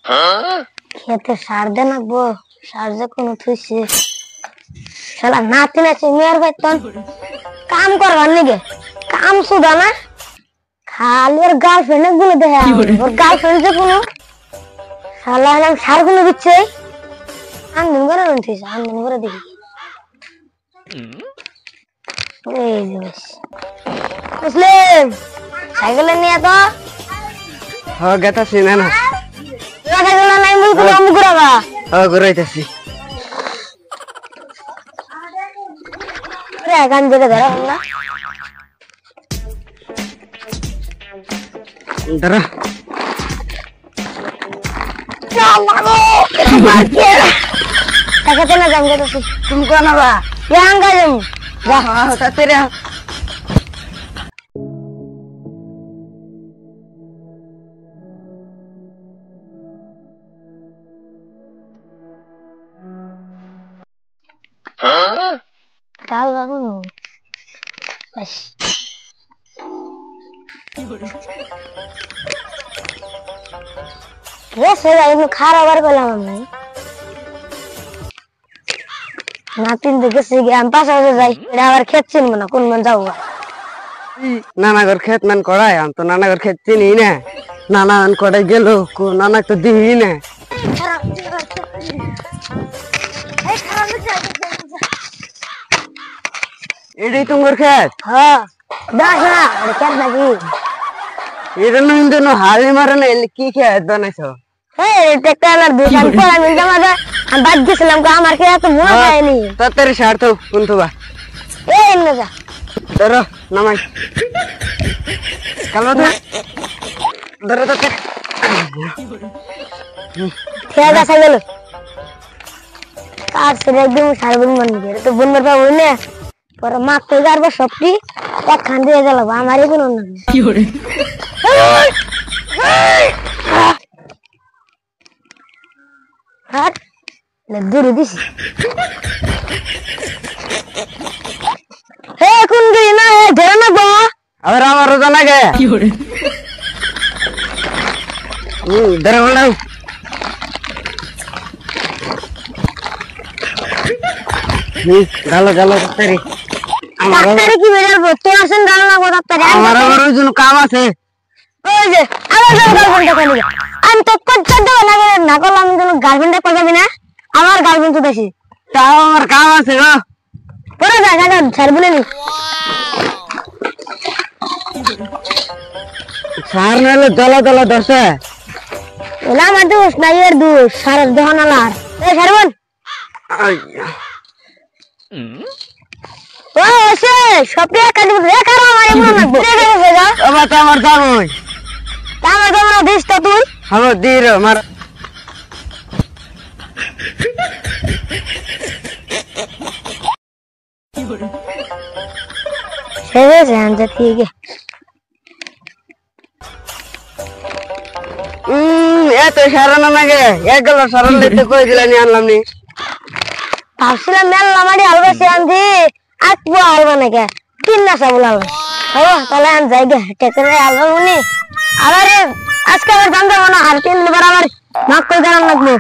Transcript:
খেতে সার দে নাকবো, সার যে কোনো থুইছে শালা নাতি নাচে মেয়ের বাইতন কাম করবার নিগে কাম সুদা না খালি ওর গার্লফ্রেন্ড গুলো দেখে ওর গার্লফ্রেন্ড যে কোনো শালা হলাম সার গুলো দিচ্ছে আন্দন করে থুইছে আন্দন করে দেখি এই যে মুসলিম সাইকেল নিয়ে তো গেতাছি না না সাইকেল নাই মুই করে আমি ঘুরাবা ঘুরাইতেছি রে গান জেগে ধরা না ধরা টাকাতে না জামগে তো তুমি কোন বা ইয়াঙ্গা জাম যা তাতে রে Tahu aku. Bas. Yes, saya ini kharabar pelam ini. Natin deke segi ampas aja jai. Dabar khetchin mana kun man jauga. নানা ঘর খেত মান করাই আম তো নানা ঘর খেত চিনি না নানা মান করাই গেল কো নানা তো দিই না এটাই তোমার খেত হ্যাঁ দাস না এটা খেত নাকি এটা নইন্দে নো হালি মারে না এলে কি খেত বানাইছো এই টেকটালার দোকান পড়া মিলতে মাঝে আমি বাদ গেছিলাম কা আমার কে এত মনে হয়নি তাড়াতাড়ি ছাড় তো কোনটো বা এই না যা ধরো নামাই কালো ধরো তাতে খেয়ে গেছে গেল কার সেটা একদম সারবেন মনে করে তো বন্যার পাবো না পরে মারতে যাবো সবটি এক খান দিয়ে গেল আমারই কোনো না কি করে হাট দূরে দিছি হে কোন গই না হে ধরে না গো আবার আমার জানা গে কি করে ধরে বলাও গালো গালো তাড়াতাড়ি ডাক্তারে কি বেরাবো তো আসেন গাল না গো ডাক্তারে আমার ওর জন্য কাম আছে ওই যে আমার গার্লফ্রেন্ড কথা নিবে আমি তো করতে দেব না না করলাম আমি যেন গার্লফ্রেন্ডে কথা যাবি না আমার গার্লফ্রেন্ড তো দেখি তাও আমার কাম আছে গো পরে যা যা ছাড় বলে নি সার নালে দলা দলা দশে ওলা আমার দোষ না এর দোষ সারের দহন আলার এই ছাড়বন ও এসে সবটি কাটি রে কারো আমার এমন লাগবে রে যা আমার তো আমার যাবই আমার তোমরা দিস তো তুই আমার দির আমার শেষ জান যা ঠিক এত সারা না লাগে এক গেল সারা লেতে কই দিলানি আনলাম নি ভাবছিলাম মেলা মারি আলবা সে আনছি আটবো আলবা নাকি তিন না সব আলবা ও তাহলে আন যাই গে টেকরে আলবা উনি আবার আজকে আবার জানতে মনে আর তিন বার আবার মাক কই জানান লাগবে